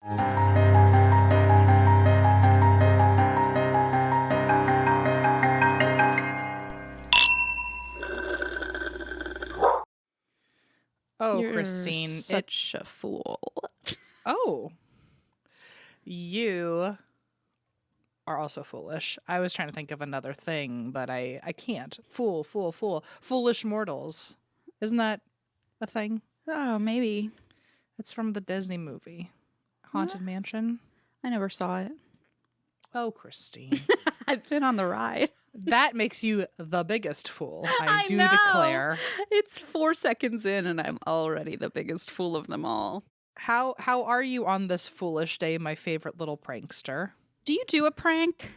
Oh, You're Christine. such a fool. Oh. You are also foolish. I was trying to think of another thing, but I can't. Fool. Foolish mortals. Isn't that a thing? Oh, maybe. It's from the Disney movie, Haunted Mansion. I never saw it. Oh, Christine. I've been on the ride. That makes you the biggest fool. I do know. declare. It's 4 seconds in and I'm already the biggest fool of them all. How are you on this foolish day, my favorite little prankster? Do you do a prank?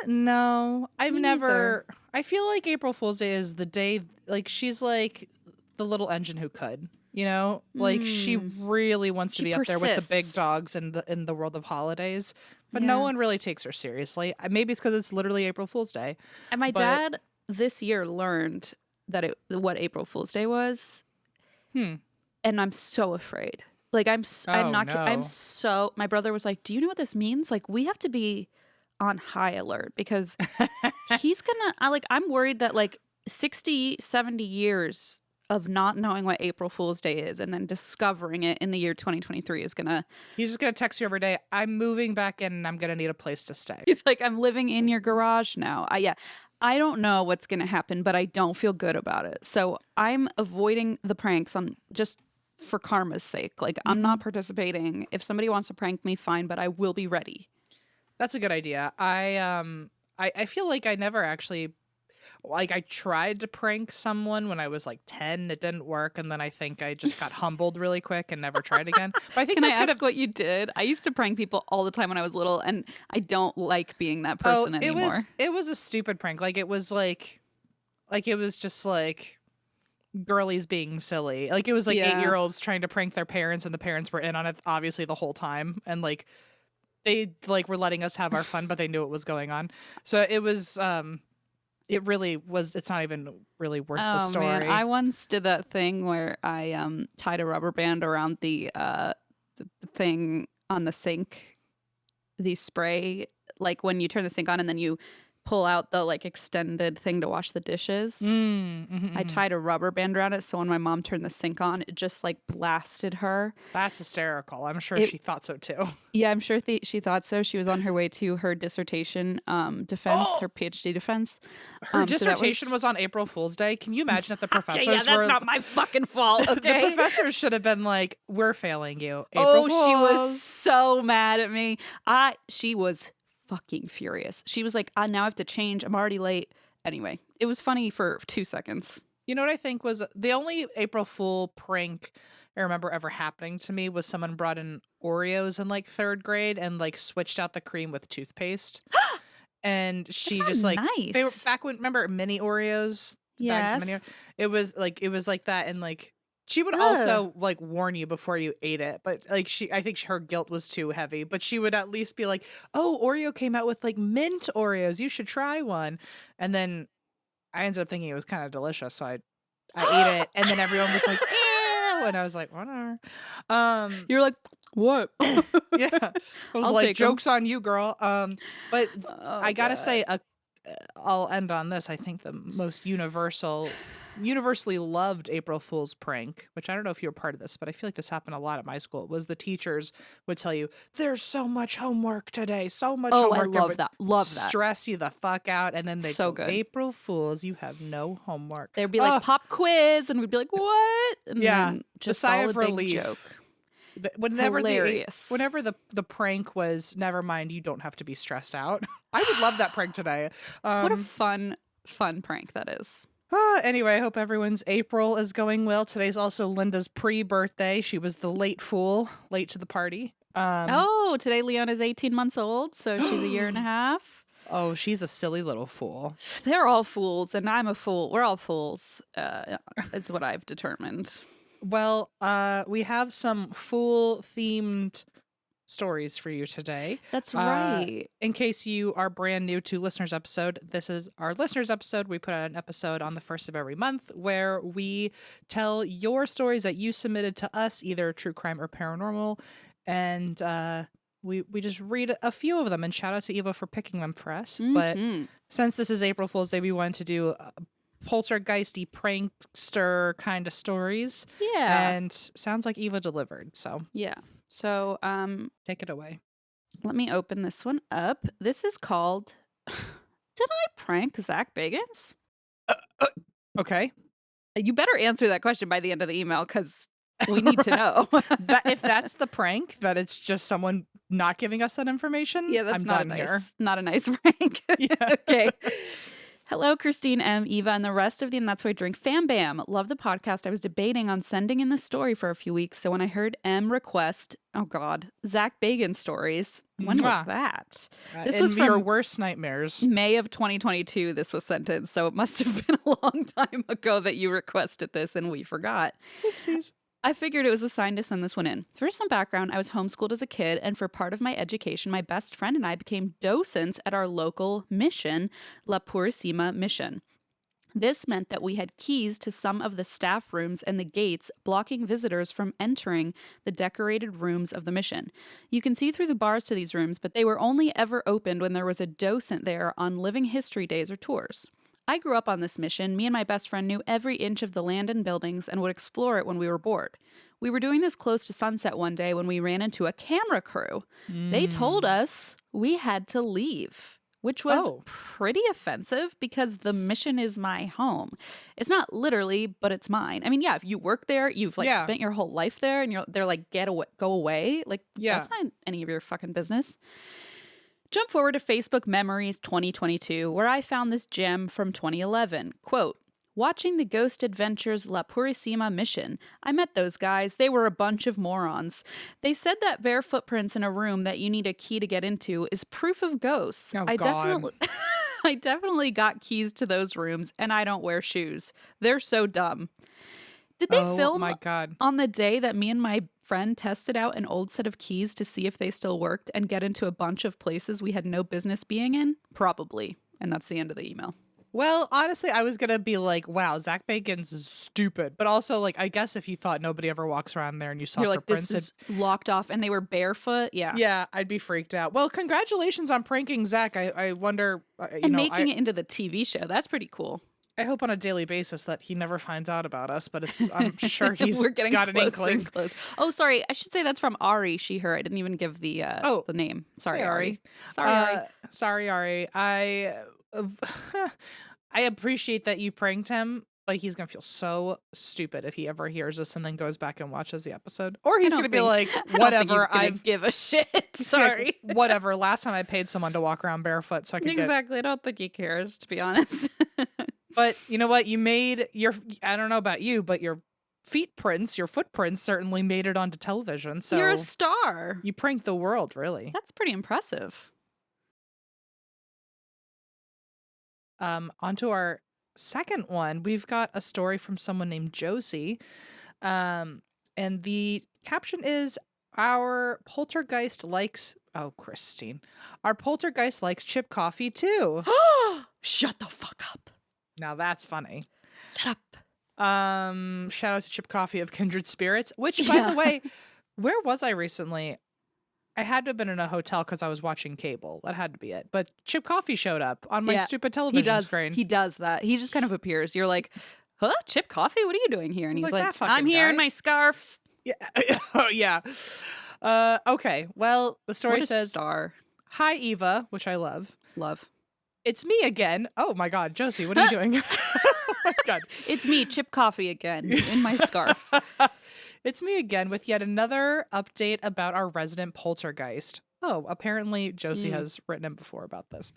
No, I've Me never. I feel like April Fool's Day is the day, like, she's like the little engine who could, you know? Like, she really wants to She be up there with the big persists. dogs in the world of holidays, but Yeah. no one really takes her seriously. Maybe it's because it's literally April Fool's Day. And my But- dad this year learned that what April Fool's Day was. Hmm. And I'm so afraid. Like I'm Oh, not no. I'm so my brother was like, "Do you know what this means? Like we have to be on high alert because he's going to I'm worried that like 60, 70 years of not knowing what April Fool's Day is and then discovering it in the year 2023 is going to He's just gonna text you every day. I'm moving back in, and I'm gonna need a place to stay. He's like, "I'm living in your garage now." I don't know what's going to happen, but I don't feel good about it. So I'm avoiding the pranks on just for karma's sake. Like I'm not participating. If somebody wants to prank me, fine, but I will be ready. That's a good idea. I feel like I never actually, like, I tried to prank someone when I was like 10. It didn't work, and then I think I just got humbled really quick and never tried again. But I think Can I that's ask gonna. what you did? I used to prank people all the time when I was little, and I don't like being that person anymore. It was a stupid prank. Like it was it was just like girlies being silly. Like it was like Yeah. 8-year-olds trying to prank their parents, and the parents were in on it obviously the whole time, and like they like were letting us have our fun, but they knew what was going on. So it was it really was. It's not even really worth the story. Man, I once did that thing where I tied a rubber band around the thing on the sink, the spray, like when you turn the sink on and then you pull out the like extended thing to wash the dishes. I tied a rubber band around it so when my mom turned the sink on, it just like blasted her. That's hysterical. I'm sure she thought so too. Yeah, I'm sure she thought so. She was on her way to her dissertation defense, her PhD defense. Her dissertation was on April Fool's Day. Can you imagine if the professors yeah, that's were not my fucking fault, okay? The professors should have been like, "We're failing you." Oh, April she was Fools. so mad at me. She was fucking furious. She was like, now I have to change. I'm already late. Anyway, it was funny for 2 seconds. You know what I think was the only April Fool prank I remember ever happening to me was someone brought in Oreos in like 3rd grade and like switched out the cream with toothpaste. And she That's just not like nice. they were back when, remember mini Oreos? Bags of Yes. mini, it was like that, and like she would also like warn you before you ate it, but like I think her guilt was too heavy, but she would at least be like, "Oh, Oreo came out with like mint Oreos. You should try one." And then I ended up thinking it was kind of delicious, so I ate it, and then everyone was like, "Ew," and I was like, "Whatever." You're like, what? Yeah, I was I'll like, take 'em. "Joke's on you, girl." But Oh, I gotta God. say, I'll end on this. I think the most universally loved April Fool's prank, which I don't know if you were part of this, but I feel like this happened a lot at my school, was the teachers would tell you, "There's so much homework today, so much Oh, I homework." love that. Love that. Stress you the fuck out, and then they So go, good. "April Fools, you have no homework." There'd be like pop quiz, and we'd be like, what? And Yeah, then the just sigh all of a big relief. joke. Whenever Hilarious. whenever the prank was, "Never mind, you don't have to be stressed out." I would love that prank today. What a fun prank that is. Anyway, I hope everyone's April is going well. Today's also Linda's pre-birthday. She was the late fool, late to the party. Today Leona's 18 months old, so she's a year and a half. Oh, she's a silly little fool. They're all fools, and I'm a fool. We're all fools, is what I've determined. Well, we have some fool-themed stories for you today. That's right. In case you are brand new to Listeners Episode, this is our Listeners Episode. We put out an episode on the first of every month where we tell your stories that you submitted to us, either true crime or paranormal. And we just read a few of them, and shout out to Eva for picking them for us. But since this is April Fool's Day, we wanted to do poltergeisty prankster kind of stories. Yeah. And sounds like Eva delivered. So yeah. So take it away. let me open this one up. This is called Did I Prank Zach Bagans? Okay. You better answer that question by the end of the email because we need to know. If that's the prank, that it's just someone not giving us that information, Yeah, that's I'm not done here. not a nice prank. Yeah. Okay. Hello, Christine M, Eva, and the rest of the And That's Why I Drink fam bam. Love the podcast. I was debating on sending in this story for a few weeks, so when I heard M request, oh God, Zach Bagans stories, when was that? This was from your worst nightmares. May of 2022 this was sent in, so it must have been a long time ago that you requested this and we forgot. Oopsies. I figured it was a sign to send this one in. For some background, I was homeschooled as a kid, and for part of my education, my best friend and I became docents at our local mission, La Purisima Mission. This meant that we had keys to some of the staff rooms and the gates, blocking visitors from entering the decorated rooms of the mission. You can see through the bars to these rooms, but they were only ever opened when there was a docent there on living history days or tours. I grew up on this mission. Me and my best friend knew every inch of the land and buildings and would explore it when we were bored. We were doing this close to sunset one day when we ran into a camera crew. They told us we had to leave, which was pretty offensive because the mission is my home. It's not literally, but it's mine. I mean, yeah, if you work there, you've spent your whole life there, and they're like, go away. Like, that's not any of your fucking business. Jump forward to Facebook Memories 2022, where I found this gem from 2011. Quote, watching the Ghost Adventures La Purisima mission, I met those guys. They were a bunch of morons. They said that bare footprints in a room that you need a key to get into is proof of ghosts. Oh, I God. definitely got keys to those rooms, and I don't wear shoes. They're so dumb. Did they film my God. on the day that me and my friend tested out an old set of keys to see if they still worked and get into a bunch of places we had no business being in? Probably. And that's the end of the email. Well, honestly, I was going to be like, wow, Zach Bagans is stupid. But also, like, I guess if you thought nobody ever walks around there and you saw You're like, footprints, this is locked off and they were barefoot. Yeah. Yeah, I'd be freaked out. Well, congratulations on pranking Zach. I wonder, and making it into the TV show. That's pretty cool. I hope on a daily basis that he never finds out about us, but I'm sure he's We're getting got an inkling. Close. Oh, sorry. I should say that's from Ari, she, her. I didn't even give the name. Sorry, hey, Ari. Sorry, Ari. Sorry, Ari. I appreciate that you pranked him, but he's going to feel so stupid if he ever hears us and then goes back and watches the episode. Or he's going to be like, whatever, I give a shit. Sorry. Like, whatever. Last time I paid someone to walk around barefoot so I could Exactly. I don't think he cares, to be honest. But you know what? You made I don't know about you, but your footprints certainly made it onto television. So you're a star. You pranked the world, really. That's pretty impressive. Onto our second one, we've got a story from someone named Josie. And the caption is, our poltergeist likes chip coffee too. Shut the fuck up. Now that's funny. Shut up. Shout out to Chip Coffee of Kindred Spirits, which, by the way, where was I recently? I had to have been in a hotel because I was watching cable. That had to be it. But Chip Coffee showed up on my stupid television screen. He does that. He just kind of appears. You're like, huh? Chip Coffee? What are you doing here? And he's like, I'm here in my scarf. Yeah. Oh, yeah. Okay. Well, the story says, star. Hi, Eva, which I love. Love. It's me again. Oh my God, Josie, what are you doing? Oh my God. It's me, Chip Coffee again, in my scarf. It's me again with yet another update about our resident poltergeist. Oh, apparently Josie has written in before about this.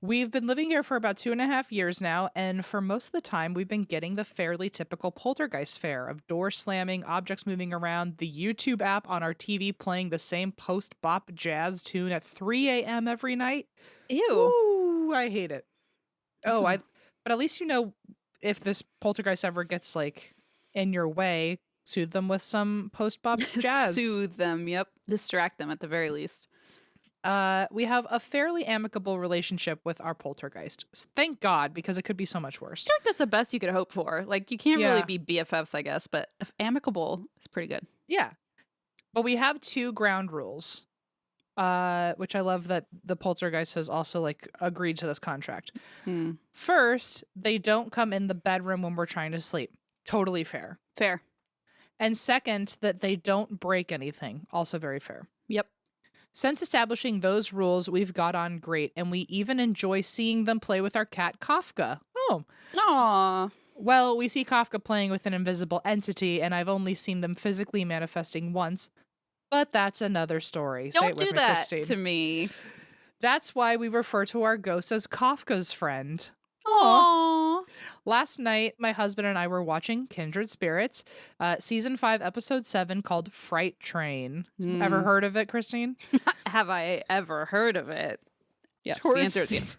We've been living here for about 2.5 years now, and for most of the time, we've been getting the fairly typical poltergeist fare of doors slamming, objects moving around, the YouTube app on our TV playing the same post-bop jazz tune at 3 a.m. every night. Ew. Ooh, I hate it. Oh, but at least you know if this poltergeist ever gets like in your way, soothe them with some post-bop jazz. Soothe them. Yep. Distract them at the very least. We have a fairly amicable relationship with our poltergeist. Thank God, because it could be so much worse. I feel like that's the best you could hope for. Like, you can't really Yeah. be BFFs, I guess, but amicable is pretty good. Yeah. But we have 2 ground rules, which I love that the poltergeist has also like agreed to this contract. First, they don't come in the bedroom when we're trying to sleep. Totally fair. Fair. And second, that they don't break anything. Also very fair. Yep. Since establishing those rules, we've got on great, and we even enjoy seeing them play with our cat Kafka. Oh. Aww. Well, we see Kafka playing with an invisible entity, and I've only seen them physically manifesting once. But that's another story. Say Don't it with do me, that Christine. to me. That's why we refer to our ghost as Kafka's friend. Aww. Last night, my husband and I were watching Kindred Spirits, season 5, episode 7, called Fright Train. Ever heard of it, Christine? Have I ever heard of it? Yes, the answer is yes.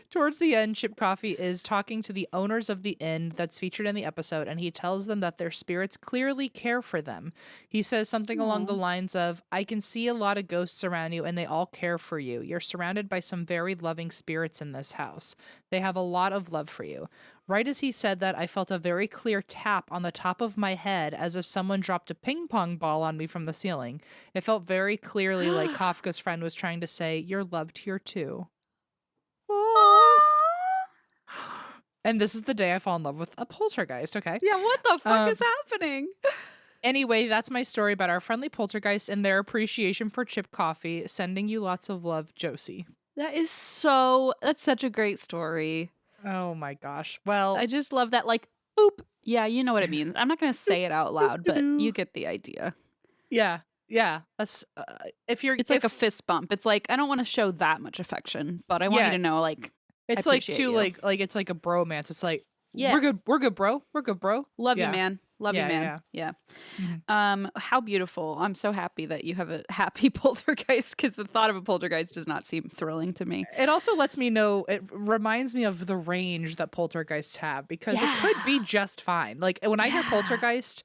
Towards the end, Chip Coffee is talking to the owners of the inn that's featured in the episode, and he tells them that their spirits clearly care for them. He says something along the lines of, I can see a lot of ghosts around you, and they all care for you. You're surrounded by some very loving spirits in this house. They have a lot of love for you. Right as he said that, I felt a very clear tap on the top of my head as if someone dropped a ping pong ball on me from the ceiling. It felt very clearly like Kafka's friend was trying to say, you're loved here too. And this is the day I fall in love with a poltergeist, okay? Yeah, what the fuck is happening? Anyway, that's my story about our friendly poltergeist and their appreciation for Chip Coffee. Sending you lots of love, Josie. That's such a great story. Oh my gosh. Well, I just love that, like, boop. Yeah, you know what it means. I'm not going to say it out loud, but you get the idea. yeah. That's It's like a fist bump. It's like, I don't want to show that much affection, but I want you to know, like, it's I like appreciate too you. like it's like a bromance. It's like, Yeah. we're good, bro. We're good, bro. Love Yeah. you, man. Love you, man. Yeah. How beautiful. I'm so happy that you have a happy poltergeist, because the thought of a poltergeist does not seem thrilling to me. It also lets me know, it reminds me of the range that poltergeists have, because it could be just fine. Like when I hear poltergeist,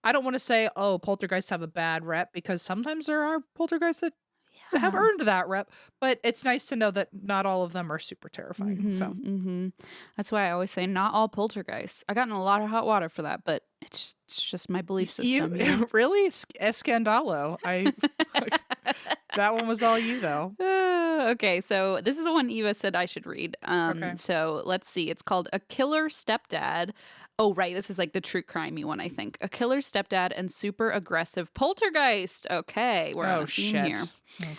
I don't want to say, oh, poltergeists have a bad rep, because sometimes there are poltergeists that have earned that rep, but it's nice to know that not all of them are super terrifying. So that's why I always say not all poltergeists. I got in a lot of hot water for that, but it's just my belief system. You really Escandalo. That one was all you though. Okay, so this is the one Eva said I should read. Okay. So let's see. It's called A Killer Stepdad. Oh, right. This is like the true crimey one, I think. A killer stepdad and super aggressive poltergeist. Okay, we're on a theme here. Okay.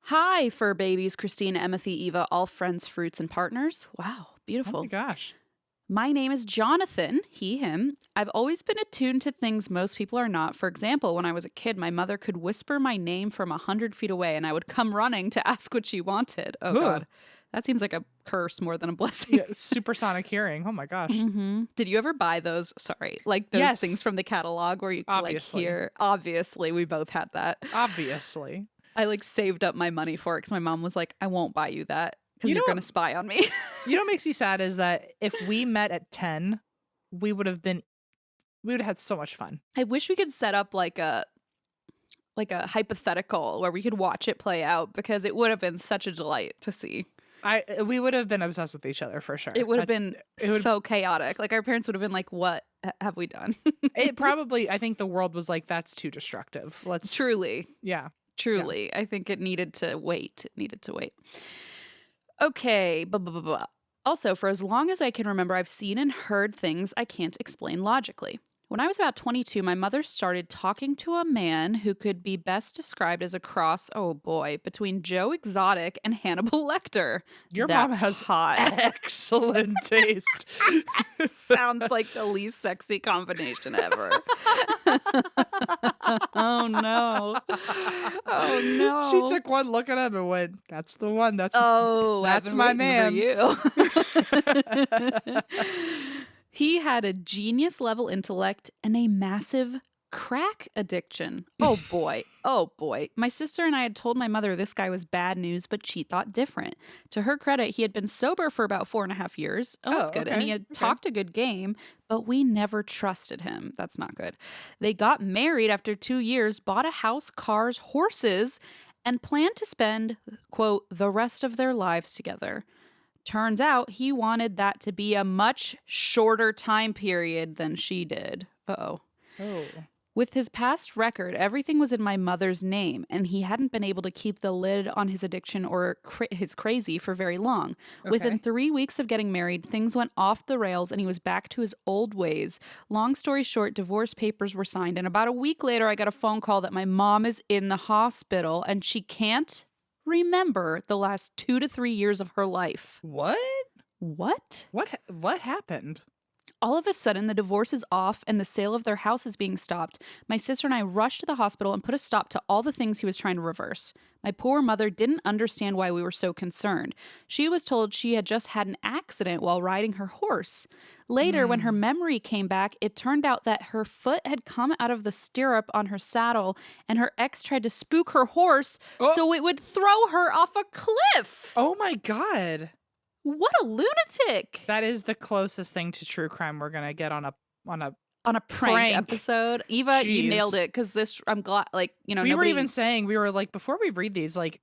Hi, fur babies, Christina, Emmethy, Eva, all friends, fruits, and partners. Wow, beautiful. Oh my gosh. My name is Jonathan, he, him. I've always been attuned to things most people are not. For example, when I was a kid, my mother could whisper my name from 100 feet away, and I would come running to ask what she wanted. Oh, God. That seems like a curse more than a blessing. Yeah, supersonic hearing. Oh my gosh. Did you ever buy those? Sorry, like those things from the catalog where you could like hear? Obviously, we both had that. Obviously. I like saved up my money for it because my mom was like, I won't buy you that because you're going to spy on me. You know what makes me sad is that if we met at 10, we would have had so much fun. I wish we could set up like a hypothetical where we could watch it play out, because it would have been such a delight to see. We would have been obsessed with each other for sure. It would have been so chaotic. Like our parents would have been like, what have we done? It probably, I think the world was like, that's too destructive. Truly. Yeah. Truly. Yeah. I think it needed to wait. Okay. Also, for as long as I can remember, I've seen and heard things I can't explain logically. When I was about 22, my mother started talking to a man who could be best described as a cross, oh boy, between Joe Exotic and Hannibal Lecter. Your That's mom has hot. Excellent taste. Sounds like the least sexy combination ever. Oh no. Oh no. She took one look at him and went, that's the one. That's I've my been waiting man. For you. He had a genius level intellect and a massive Crack addiction. Oh boy. Oh boy. My sister and I had told my mother this guy was bad news, but she thought different. To her credit, he had been sober for about 4.5 years. Oh, that's good. And he had talked a good game, but we never trusted him. That's not good. They got married after 2 years, bought a house, cars, horses, and planned to spend, quote, the rest of their lives together. Turns out he wanted that to be a much shorter time period than she did. Uh-oh. Oh. With his past record, everything was in my mother's name, and he hadn't been able to keep the lid on his addiction or his crazy for very long. Okay. Within 3 weeks of getting married, things went off the rails, and he was back to his old ways. Long story short, divorce papers were signed, and about a week later, I got a phone call that my mom is in the hospital, and she can't remember the last 2 to 3 years of her life. What? What? What happened? All of a sudden, the divorce is off and the sale of their house is being stopped. My sister and I rushed to the hospital and put a stop to all the things he was trying to reverse. My poor mother didn't understand why we were so concerned. She was told she had just had an accident while riding her horse. Later, when her memory came back, it turned out that her foot had come out of the stirrup on her saddle and her ex tried to spook her horse so it would throw her off a cliff. Oh my God. What a lunatic. That is the closest thing to true crime we're gonna get on a prank episode. Eva, you Jeez. nailed it, because this, I'm glad, like, you know, we were nobody... even saying, we were like, before we read these, like,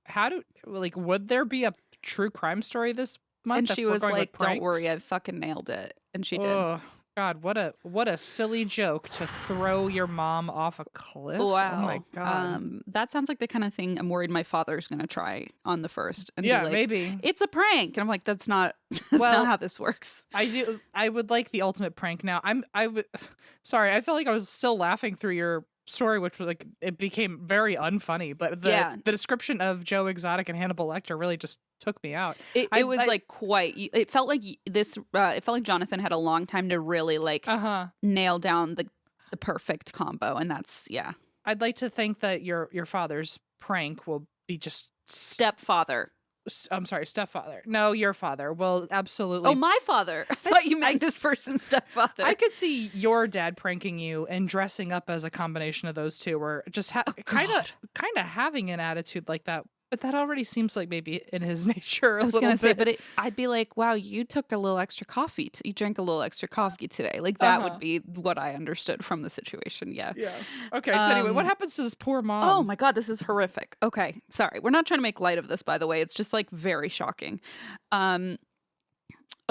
would there be a true crime story this month? And if she we're was going with like, don't pranks? worry, I fucking nailed it. And she did. Oh God, what a silly joke to throw your mom off a cliff. Wow. Oh my God. That sounds like the kind of thing I'm worried my father's going to try on the first. And Yeah, be like, maybe. it's a prank. And I'm like, that's not Well, not how this works. I would like the ultimate prank now. Sorry, I felt like I was still laughing through your story, which was like, it became very unfunny, but the description of Joe Exotic and Hannibal Lecter really just took me out. It was like quite, it felt like this, it felt like Jonathan had a long time to really like nail down the perfect combo. And that's, yeah. I'd like to think that your father's prank will be just Stepfather. I'm sorry, stepfather. No, your father will absolutely. Oh, my father. I thought you meant this person's stepfather. I could see your dad pranking you and dressing up as a combination of those two, or just kind of having an attitude like that. But that already seems like maybe in his nature. I was going to say, but I'd be like, wow, you took a little extra coffee. You drank a little extra coffee today. Like that would be what I understood from the situation. Yeah. Yeah. Okay. So anyway, what happens to this poor mom? Oh my God, this is horrific. Okay. Sorry. We're not trying to make light of this, by the way. It's just like very shocking.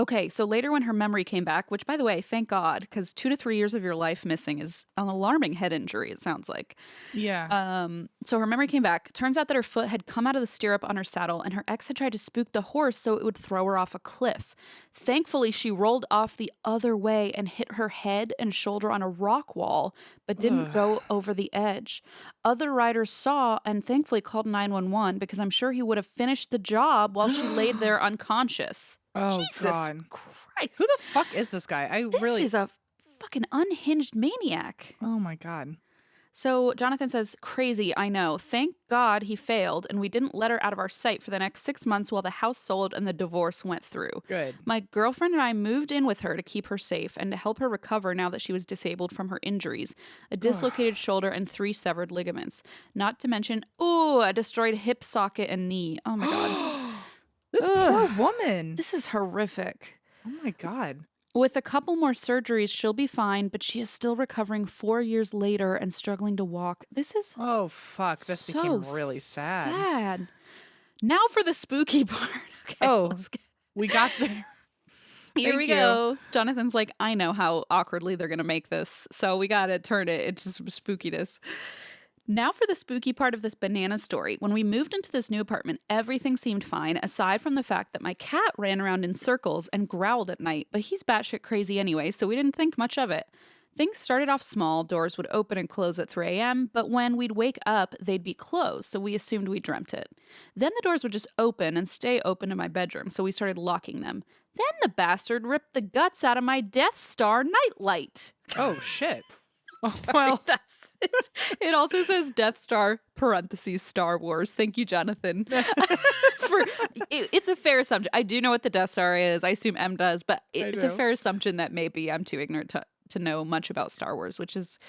Okay, so later when her memory came back, which by the way, thank God, because 2 to 3 years of your life missing is an alarming head injury, it sounds like. Yeah. So her memory came back. Turns out that her foot had come out of the stirrup on her saddle and her ex had tried to spook the horse so it would throw her off a cliff. Thankfully, she rolled off the other way and hit her head and shoulder on a rock wall, but didn't go over the edge. Other riders saw and thankfully called 911 because I'm sure he would have finished the job while she laid there unconscious. Oh, Jesus God. Christ. Who the fuck is this guy? This is a fucking unhinged maniac. Oh my God. So Jonathan says, crazy, I know. Thank God he failed and we didn't let her out of our sight for the next 6 months while the house sold and the divorce went through. Good. My girlfriend and I moved in with her to keep her safe and to help her recover now that she was disabled from her injuries. A dislocated shoulder and 3 severed ligaments. Not to mention, a destroyed hip socket and knee. Oh my God. This poor woman. This is horrific. Oh my God. With a couple more surgeries, she'll be fine, but she is still recovering 4 years later and struggling to walk. This is Oh fuck. This so became really sad. sad. Now for the spooky part. Okay, we got there. Here we go. Jonathan's like, I know how awkwardly they're going to make this, so we got to turn it into some spookiness. Now for the spooky part of this banana story. When we moved into this new apartment, everything seemed fine, aside from the fact that my cat ran around in circles and growled at night, but he's batshit crazy anyway, so we didn't think much of it. Things started off small, doors would open and close at 3 a.m., but when we'd wake up, they'd be closed, so we assumed we dreamt it. Then the doors would just open and stay open in my bedroom, so we started locking them. Then the bastard ripped the guts out of my Death Star nightlight. Oh, shit. Well, that's it. It also says Death Star parentheses Star Wars. Thank you, Jonathan. It's a fair assumption. I do know what the Death Star is. I assume M does, but it's a fair assumption that maybe I'm too ignorant to know much about Star Wars, which is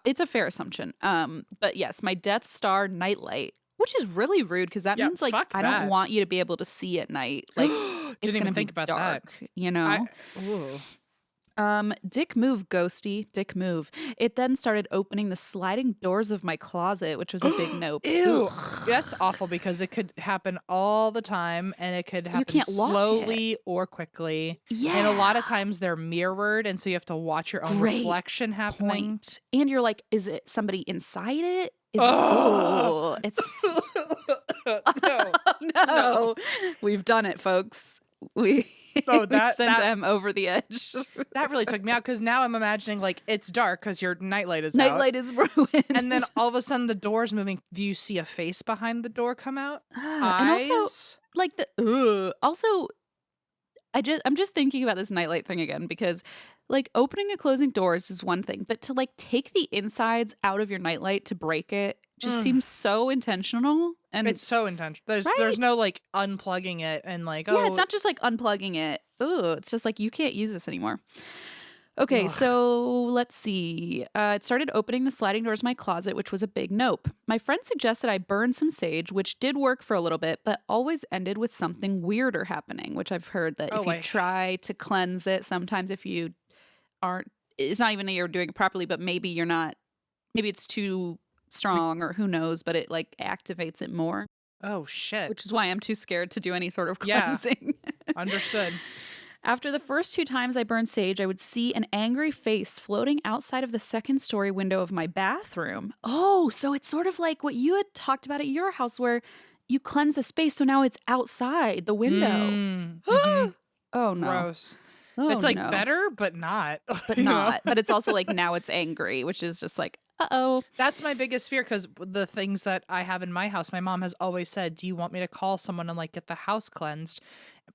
it's a fair assumption. But yes, my Death Star nightlight, which is really rude because that Yeah, means like fuck I don't that. want you to be able to see at night. Like it's Didn't gonna even be think about dark, that. you know. Ooh. Dick move, ghosty, dick move. It then started opening the sliding doors of my closet, which was a big nope. Ew. Ugh. That's awful because it could happen all the time and it could You happen can't lock it. slowly or quickly. Yeah. And a lot of times they're mirrored. And so you have to watch your own Great reflection happening. point. And you're like, is it somebody inside it? Is this, Oh, it's no. no. We've done it, folks. We No, we sent that them over the edge. that really took me out because now I'm imagining like it's dark because your nightlight is out. Nightlight is ruined. And then all of a sudden the door's moving. Do you see a face behind the door come out? And also Eyes? like the also I'm just thinking about this nightlight thing again because like opening and closing doors is one thing, but to like take the insides out of your nightlight to break it just seems so intentional. And It's so intense. There's Right? no like unplugging it and like yeah, it's not just like unplugging it. Oh, it's just like you can't use this anymore. Okay, Ugh. so let's see. It started opening the sliding doors of my closet, which was a big nope. My friend suggested I burn some sage, which did work for a little bit, but always ended with something weirder happening, which I've heard that if you try to cleanse it, sometimes if you aren't, it's not even that you're doing it properly, but maybe it's too strong or who knows, but it like activates it more, Oh shit. which is why I'm too scared to do any sort of Yeah. cleansing. Understood. After the first 2 times I burned sage, I would see an angry face floating outside of the second story window of my bathroom. Oh, so it's sort of like what you had talked about at your house where you cleanse the space, so now it's outside the window. Mhm. Oh no. Gross. Oh, It's like no. better, but not. But you know? not. But it's also like now it's angry, which is just like, uh-oh. That's my biggest fear because the things that I have in my house, my mom has always said, do you want me to call someone and like get the house cleansed?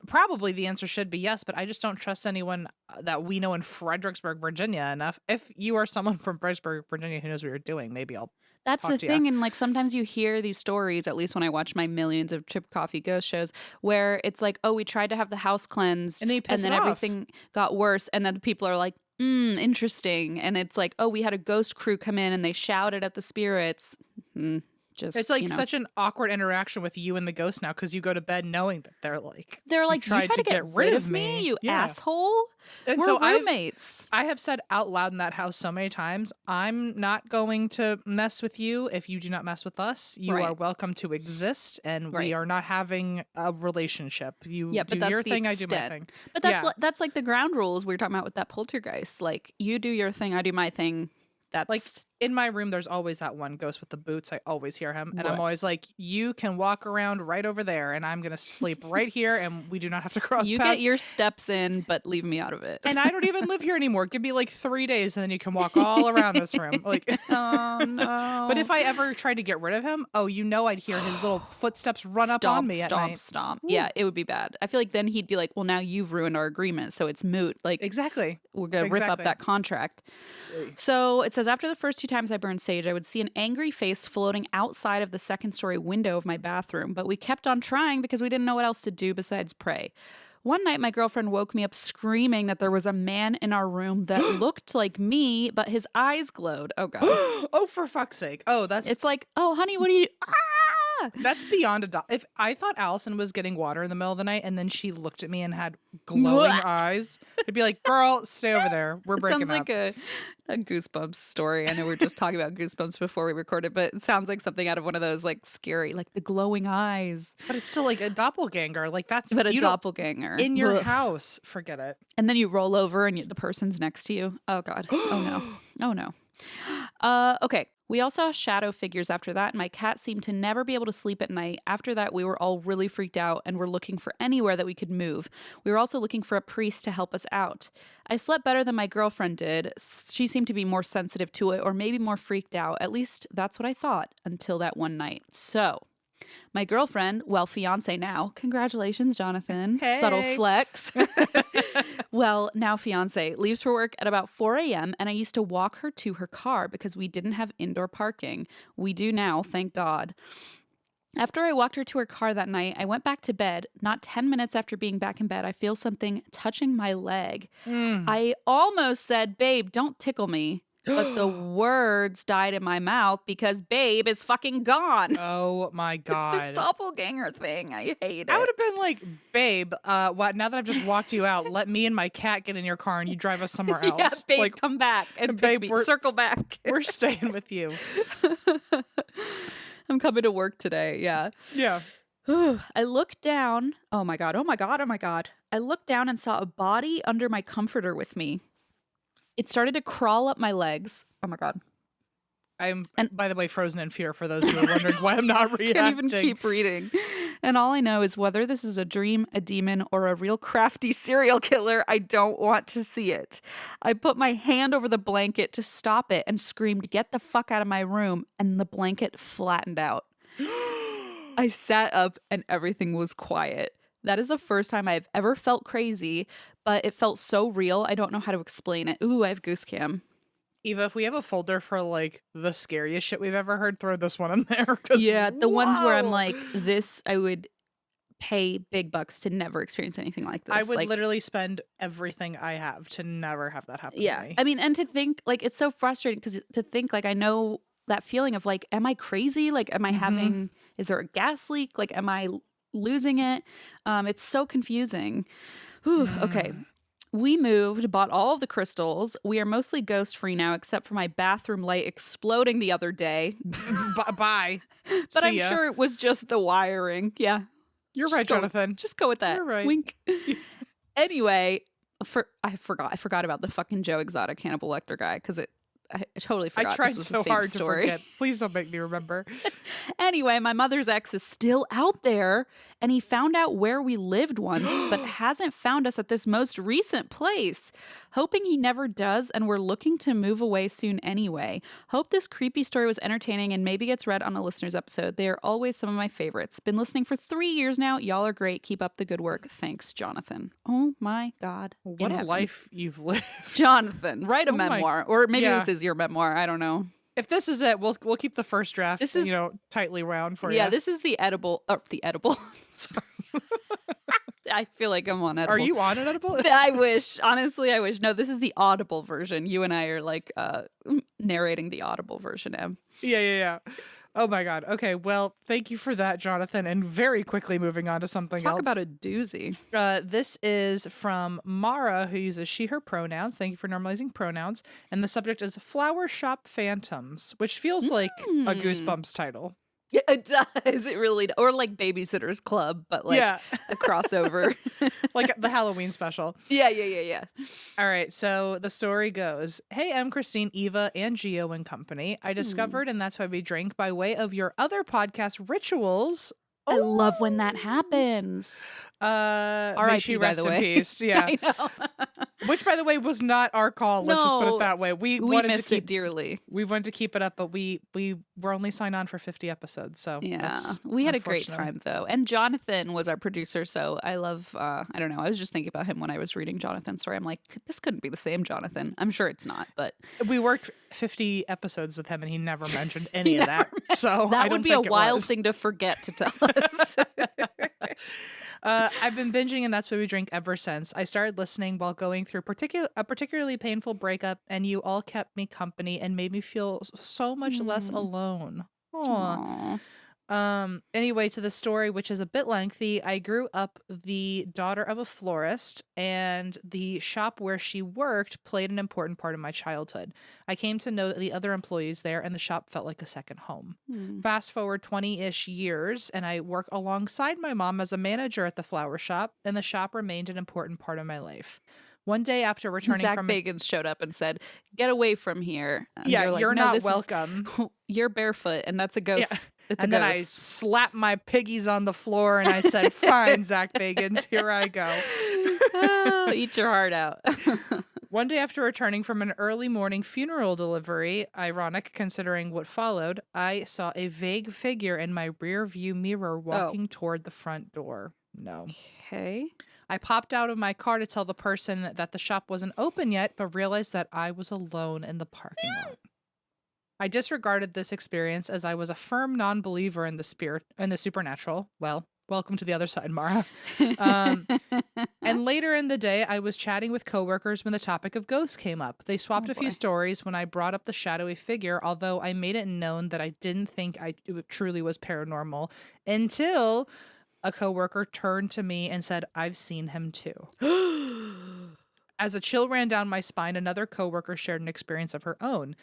Probably the answer should be yes, but I just don't trust anyone that we know in Fredericksburg, Virginia enough. If you are someone from Fredericksburg, Virginia who knows what you're doing, maybe I'll That's talk the to ya. thing. And like sometimes you hear these stories, at least when I watch my millions of Trip Coffee Ghost shows, where it's like, oh, we tried to have the house cleansed And they piss then it off. everything got worse. And then the people are like, interesting. And it's like, oh, we had a ghost crew come in and they shouted at the spirits. Just It's like you know. such an awkward interaction with you and the ghost now because you go to bed knowing that they're like, They're like, you tried to get rid of me, you Yeah. asshole. And We're so roommates. I have said out loud in that house so many times, I'm not going to mess with you if you do not mess with us. You Right. are welcome to exist, and Right. we are not having a relationship. You Yeah, but do that's your the thing, I do my extent. thing. But that's Yeah. that's like the ground rules we were talking about with that poltergeist. Like you do your thing, I do my thing. That's Like in my room, there's always that one ghost with the boots. I always hear him, and I'm always like, "You can walk around right over there, and I'm gonna sleep right here, and we do not have to cross you paths." get your steps in, but leave me out of it. And I don't even live here anymore. Give me like 3 days, and then you can walk all around this room. Like, oh no! but if I ever tried to get rid of him, oh, I'd hear his little footsteps run up on me at night. Stomp. Yeah, it would be bad. I feel like then he'd be like, "Well, now you've ruined our agreement, so it's moot. Like, Exactly. we're gonna rip up Exactly. that contract." So it says, after the first 2 times I burned sage, I would see an angry face floating outside of the second story window of my bathroom, but we kept on trying because we didn't know what else to do besides pray. One night, my girlfriend woke me up screaming that there was a man in our room that looked like me, but his eyes glowed. Oh, God. Oh, for fuck's sake. Oh, It's like, oh, honey, what do you... Ah! that's beyond if I thought Allison was getting water in the middle of the night and then she looked at me and had glowing eyes, I'd be like, girl, stay over there. We're It breaking sounds like up. a Goosebumps story. I know we were just talking about Goosebumps before we recorded, but it sounds like something out of one of those like scary, like the glowing eyes. But it's still like a doppelganger. Like that's But a you don't- doppelganger. in your Ugh. house. Forget it. And then you roll over and the person's next to you. Oh, God. Oh, no. Oh, no. Okay. We all saw shadow figures after that, and my cat seemed to never be able to sleep at night. After that, we were all really freaked out and were looking for anywhere that we could move. We were also looking for a priest to help us out. I slept better than my girlfriend did. She seemed to be more sensitive to it, or maybe more freaked out. At least that's what I thought until that one night. So, my girlfriend, well, fiance now, congratulations, Jonathan. Subtle Hey. flex. Well, now fiance, leaves for work at about 4 a.m. and I used to walk her to her car because we didn't have indoor parking. We do now, thank God. After I walked her to her car that night, I went back to bed. Not 10 minutes after being back in bed, I feel something touching my leg. I almost said, babe, don't tickle me. but the words died in my mouth because Babe is fucking gone. Oh my It's God. this doppelganger thing. I hate it. I would have been like, babe, what, now that I've just walked you out, let me and my cat get in your car and you drive us somewhere else. Yeah, Babe, like, come back and babe, circle back. We're staying with you. I'm coming to work today. Yeah. Yeah. I looked down. Oh my God. Oh my God. Oh my God. I looked down and saw a body under my comforter with me. It started to crawl up my legs. Oh my God. I'm, by the way, frozen in fear for those who are wondering why I'm not reacting. Can't even keep reading. And all I know is whether this is a dream, a demon, or a real crafty serial killer, I don't want to see it. I put my hand over the blanket to stop it and screamed, "Get the fuck out of my room," and the blanket flattened out. I sat up and everything was quiet. That is the first time I've ever felt crazy, but it felt so real, I don't know how to explain it. Ooh, I have goose cam. Eva, if we have a folder for like the scariest shit we've ever heard, throw this one in there. Yeah, the ones where I'm like, this, I would pay big bucks to never experience anything like this. I would like, literally spend everything I have to never have that happen to me. I mean, and to think, like, it's so frustrating because to think, like, I know that feeling of like, am I crazy? Like, am I having, is there a gas leak? Like, am I losing it? It's so confusing. Whew, okay. We moved, bought all of the crystals. We are mostly ghost free now, except for my bathroom light exploding the other day. Bye. But I'm sure it was just the wiring. Yeah. You're right, Jonathan. Just go with that. You're right. Wink. Anyway, I forgot about the fucking Joe Exotic Hannibal Lecter guy because I totally forgot. I tried this was so the same hard story. to forget. Please don't make me remember. Anyway, my mother's ex is still out there, and he found out where we lived once, but hasn't found us at this most recent place. Hoping he never does, and we're looking to move away soon anyway. Hope this creepy story was entertaining and maybe gets read on a listener's episode. They are always some of my favorites. Been listening for 3 years now. Y'all are great. Keep up the good work. Thanks, Jonathan. Oh my God. What a life you've lived. Jonathan, write a memoir. Or maybe this is your memoir. I don't know. If this is it, we'll keep the first draft, this is, tightly round for you. Yeah, this is the edible. Sorry. I feel like I'm on edible. Are you on an edible? I wish. Honestly, I wish. No, this is the audible version. You and I are like narrating the audible version, Em. Yeah. Oh my God. Okay, well, thank you for that, Jonathan. And very quickly moving on to something else. Talk about a doozy. This is from Mara, who uses she, her pronouns. Thank you for normalizing pronouns. And the subject is Flower Shop Phantoms, which feels like a Goosebumps title. Yeah, it does. It really does. Or like Babysitter's Club, but like a crossover. Like the Halloween special. Yeah. All right, so the story goes, hey, I'm Christine, Eva, and Geo and company. I discovered, and that's why we drink, by way of your other podcast, Rituals. I love when that happens. May she rest in peace. Yeah. I know. Which, by the way, was not our call. Let's just put it that way. We wanted miss to it dearly. We wanted to keep it up, but we were only signed on for 50 episodes. So yeah, we had a great time though. And Jonathan was our producer, so I love. I don't know. I was just thinking about him when I was reading Jonathan's story. I'm like, this couldn't be the same Jonathan. I'm sure it's not, but we worked 50 episodes with him, and he never mentioned any of that. So that would be a wild thing to forget to tell us. I've been binging, and that's why we drink ever since. I started listening while going through a particularly painful breakup, and you all kept me company and made me feel so much less alone. Aww. Anyway, to the story, which is a bit lengthy. I grew up the daughter of a florist, and the shop where she worked played an important part of my childhood. I came to know the other employees there, and the shop felt like a second home. Fast forward 20-ish years, and I work alongside my mom as a manager at the flower shop, and the shop remained an important part of my life. One day after returning Zach from Bagans showed up and said, "Get away from here." And yeah, like, you're no, not welcome. You're barefoot, and that's a ghost. Yeah. It's and a then ghost. I slapped my piggies on the floor, and I said, "Fine, Zach Bagans, here I go." Oh, eat your heart out. One day after returning from an early morning funeral delivery, ironic considering what followed, I saw a vague figure in my rear view mirror walking toward the front door. No. Okay. I popped out of my car to tell the person that the shop wasn't open yet, but realized that I was alone in the parking lot. I disregarded this experience as I was a firm non-believer in the supernatural. Well, Welcome to the other side, Mara. Um, and later in the day, I was chatting with coworkers when the topic of ghosts came up. They swapped Oh, a few boy. stories when I brought up the shadowy figure, although I made it known that I didn't think it truly was paranormal until a coworker turned to me and said, "I've seen him too." As a chill ran down my spine, another coworker shared an experience of her own.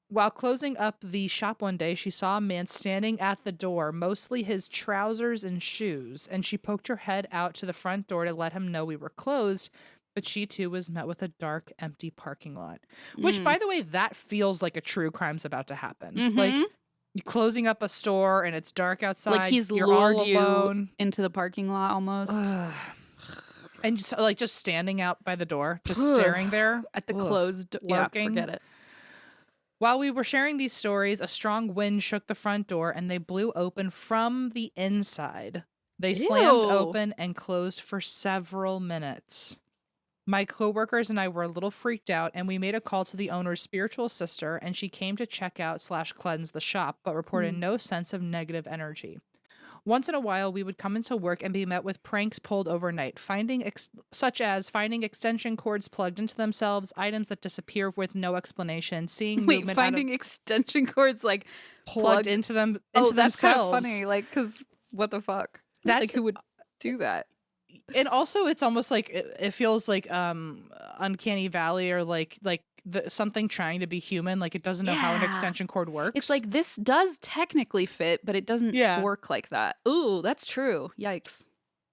While closing up the shop one day, she saw a man standing at the door, mostly his trousers and shoes, and she poked her head out to the front door to let him know we were closed, but she too was met with a dark, empty parking lot. Which, Mm. by the way, that feels like a true crime's about to happen. Mhm. Like, you closing up a store and it's dark outside, Like he's you're lured all you alone. into the parking lot almost. And just, like, just standing out by the door, just staring there. At the Ugh. closed. Yeah, Lurking. forget it. While we were sharing these stories, a strong wind shook the front door and they blew open from the inside. They slammed Ew. open and closed for several minutes. My coworkers and I were a little freaked out, and we made a call to the owner's spiritual sister, and she came to check out / cleanse the shop, but reported no sense of negative energy. Once in a while, we would come into work and be met with pranks pulled overnight, such as finding extension cords plugged into themselves, items that disappear with no explanation, seeing Wait, movement finding extension cords like plugged into them oh, into that's kind of themselves. funny. Like, because what the fuck? That's like, who would do that? And also, it's almost like it feels like uncanny valley, or like something trying to be human. Like, it doesn't know how an Yeah. extension cord works. It's like this does technically fit, but it doesn't Yeah. work like that. Ooh, that's true. Yikes.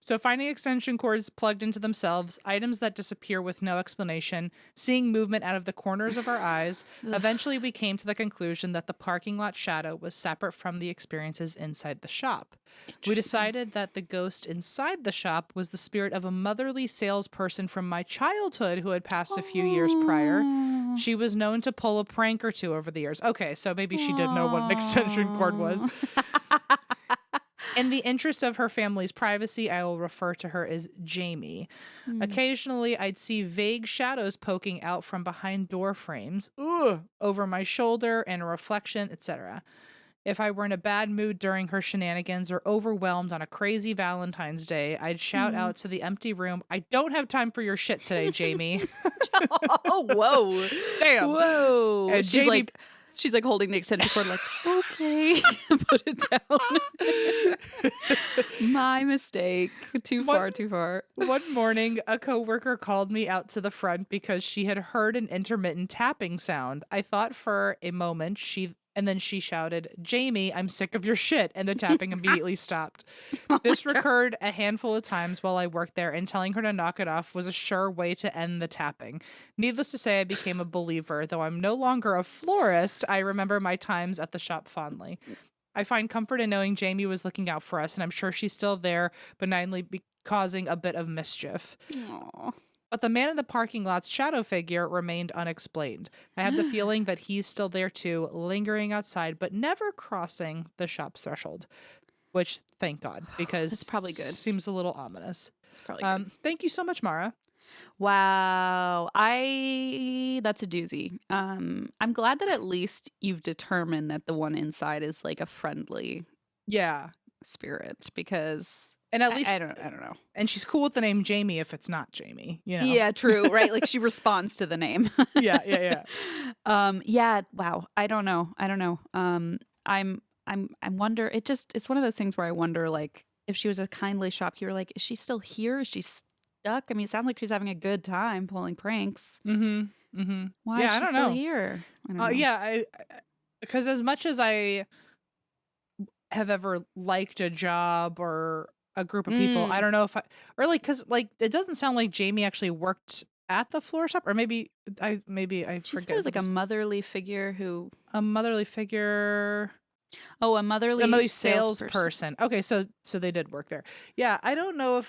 So finding extension cords plugged into themselves, items that disappear with no explanation, seeing movement out of the corners of our eyes. Eventually, we came to the conclusion that the parking lot shadow was separate from the experiences inside the shop. We decided that the ghost inside the shop was the spirit of a motherly salesperson from my childhood who had passed a few years prior. She was known to pull a prank or two over the years. Okay, so maybe she did know what an extension cord was. In the interest of her family's privacy, I will refer to her as Jamie. Occasionally, I'd see vague shadows poking out from behind door frames, over my shoulder, and a reflection, etc. If I were in a bad mood during her shenanigans or overwhelmed on a crazy Valentine's Day, I'd shout out to the empty room, "I don't have time for your shit today, Jamie." Oh, whoa. Damn. Whoa. And She's Jamie- she's like holding the extension cord like, okay, put it down. My mistake. Too far. One morning, a coworker called me out to the front because she had heard an intermittent tapping sound. I thought for a moment and then she shouted, "Jamie, I'm sick of your shit," and the tapping immediately stopped. This recurred a handful of times while I worked there, and telling her to knock it off was a sure way to end the tapping. Needless to say, I became a believer. Though I'm no longer a florist, I remember my times at the shop fondly. I find comfort in knowing Jamie was looking out for us, and I'm sure she's still there, benignly causing a bit of mischief. Aw. But the man in the parking lot's shadow figure remained unexplained. I have the feeling that he's still there too, lingering outside, but never crossing the shop's threshold. Which, thank God, because That's probably good. Seems a little ominous. It's probably good. Thank you so much, Mara. Wow. That's a doozy. I'm glad that at least you've determined that the one inside is like a friendly Yeah. spirit, because And at least I don't know. And she's cool with the name Jamie if it's not Jamie, you know. Yeah, true, right? Like she responds to the name. Yeah. Yeah, wow. I don't know. I wonder, it's one of those things where I wonder, like, if she was a kindly shopkeeper, like, is she still here? Is she stuck? I mean, it sounds like she's having a good time pulling pranks. Mm-hmm. Why is I she don't still know. here? I don't know. Yeah, because as much as I have ever liked a job or a group of people, I don't know if because it doesn't sound like Jamie actually worked at the floor shop, or maybe I She said forget. it was like a motherly figure who... a motherly figure. Oh, a motherly salesperson. Okay, so they did work there. Yeah, I don't know if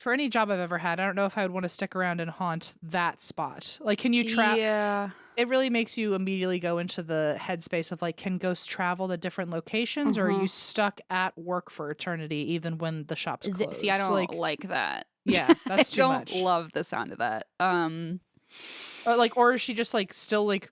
for any job I've ever had, I don't know if I would want to stick around and haunt that spot. Like, can you travel? Yeah. It really makes you immediately go into the headspace of like, can ghosts travel to different locations, or are you stuck at work for eternity even when the shop's closed? See, I don't like that. Yeah, that's too I much. don't love the sound of that. Or is she just like still like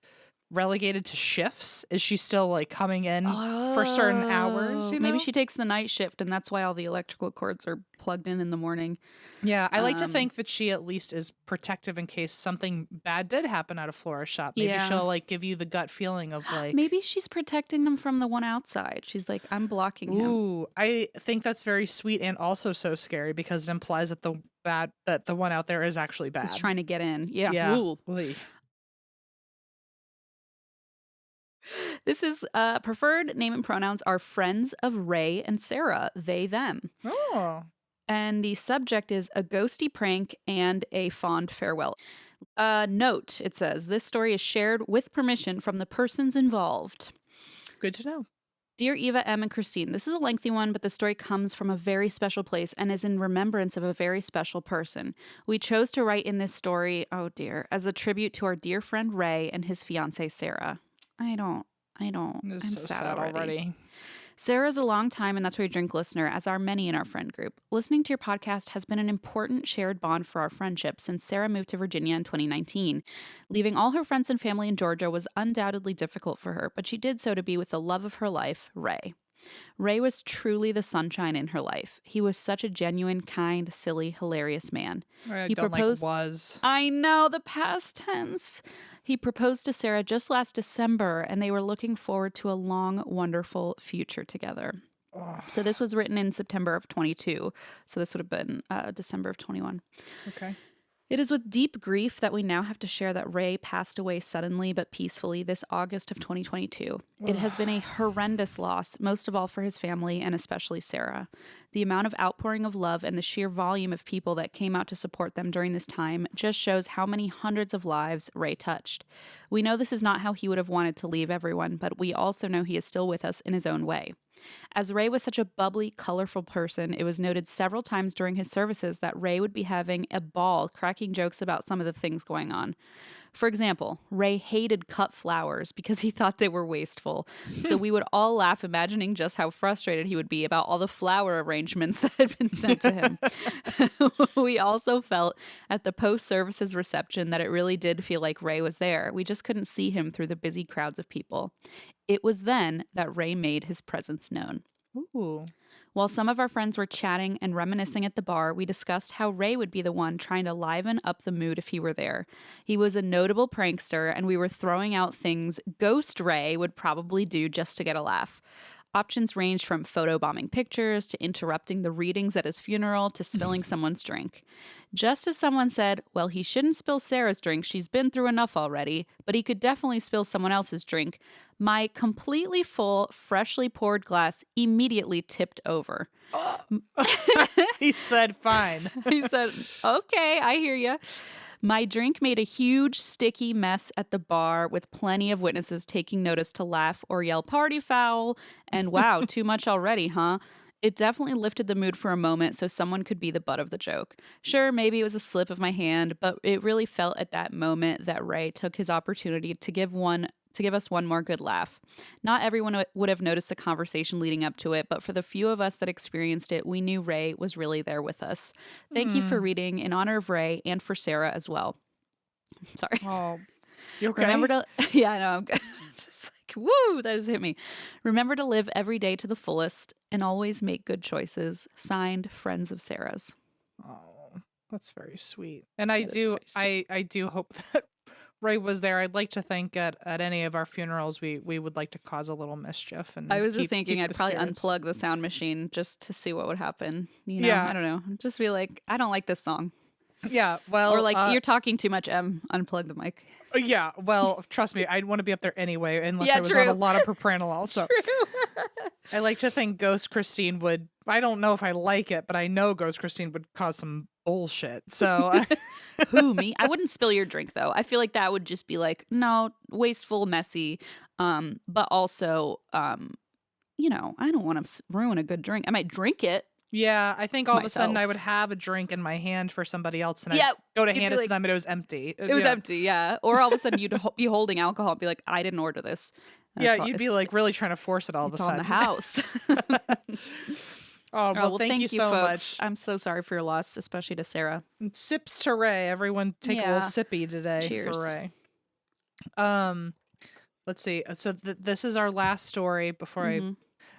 relegated to shifts? Is she still like coming in for certain hours? You know? Maybe she takes the night shift, and that's why all the electrical cords are plugged in the morning. Yeah, I like to think that she at least is protective in case something bad did happen at a florist shop. Maybe she'll like give you the gut feeling of like maybe she's protecting them from the one outside. She's like, I'm blocking him. Ooh, I think that's very sweet and also so scary because it implies that the one out there is actually bad. He's trying to get in. Yeah. Yeah. Ooh. This is preferred name and pronouns are friends of Ray and Sarah, they, them. Oh. And the subject is a ghosty prank and a fond farewell. Note, it says, this story is shared with permission from the persons involved. Good to know. Dear Eva, M, and Christine, this is a lengthy one, but the story comes from a very special place and is in remembrance of a very special person. We chose to write in this story, oh dear, as a tribute to our dear friend Ray and his fiancée Sarah. I'm so sad already. Sarah's a long time, and that's where you drink listener, as are many in our friend group. Listening to your podcast has been an important shared bond for our friendship since Sarah moved to Virginia in 2019. Leaving all her friends and family in Georgia was undoubtedly difficult for her, but she did so to be with the love of her life, Ray. Ray was truly the sunshine in her life. He was such a genuine, kind, silly, hilarious man. I was. I know, the past tense. He proposed to Sarah just last December, and they were looking forward to a long, wonderful future together. Oh. So this was written in September of 22. So this would have been December of 21. Okay. It is with deep grief that we now have to share that Ray passed away suddenly but peacefully this August of 2022. It has been a horrendous loss, most of all for his family and especially Sarah. The amount of outpouring of love and the sheer volume of people that came out to support them during this time just shows how many hundreds of lives Ray touched. We know this is not how he would have wanted to leave everyone, but we also know he is still with us in his own way. As Ray was such a bubbly, colorful person, it was noted several times during his services that Ray would be having a ball cracking jokes about some of the things going on. For example, Ray hated cut flowers because he thought they were wasteful. So we would all laugh imagining just how frustrated he would be about all the flower arrangements that had been sent to him. We also felt at the post-services reception that it really did feel like Ray was there. We just couldn't see him through the busy crowds of people. It was then that Ray made his presence known. Ooh. While some of our friends were chatting and reminiscing at the bar, we discussed how Ray would be the one trying to liven up the mood if he were there. He was a notable prankster, and we were throwing out things Ghost Ray would probably do just to get a laugh. Options ranged from photobombing pictures to interrupting the readings at his funeral to spilling someone's drink. Just as someone said, well, he shouldn't spill Sarah's drink, she's been through enough already, but he could definitely spill someone else's drink, my completely full, freshly poured glass immediately tipped over. He said, fine. He said, okay, I hear you. My drink made a huge, sticky mess at the bar with plenty of witnesses taking notice to laugh or yell party foul. And wow, too much already, huh? It definitely lifted the mood for a moment so someone could be the butt of the joke. Sure, maybe it was a slip of my hand, but it really felt at that moment that Ray took his opportunity to give us one more good laugh. Not everyone would have noticed the conversation leading up to it, but for the few of us that experienced it, we knew Ray was really there with us. Thank you for reading in honor of Ray and for Sarah as well. Sorry. Oh, you okay? Remember to, yeah, I know. I'm just like, woo, that just hit me. Remember to live every day to the fullest and always make good choices. Signed, Friends of Sarah's. Oh, that's very sweet. And I do hope that Ray was there. I'd like to think at any of our funerals we would like to cause a little mischief. And I was just thinking I'd probably spirits. unplug the sound machine just to see what would happen. You know, Yeah. I don't know. Just be like, I don't like this song. Yeah, well, Or like, you're talking too much, Em. Unplug the mic. Yeah, well, trust me, I'd want to be up there anyway, unless I was true. on a lot of propranolol. So True. I like to think Ghost Christine would. I don't know if I like it, but I know Ghost Christine would cause some bullshit. So Who, me? I wouldn't spill your drink though. I feel like that would just be like, no, wasteful, messy. But also, you know, I don't want to ruin a good drink. I might drink it. yeah, I think all of a sudden Myself. I would have a drink in my hand for somebody else, and Yeah, I'd go to you'd hand be it like- to them, and it was empty. It was empty, yeah. Or all of a sudden you'd be holding alcohol and be like, I didn't order this. Yeah, you'd be like really trying to force it all of a it's sudden. on the house. Oh, well, thank you so folks. much. I'm so sorry for your loss, especially to Sarah. And sips to Ray. Everyone take a Yeah. little sippy today Cheers. for Ray. let's see. So this is our last story before Mhm.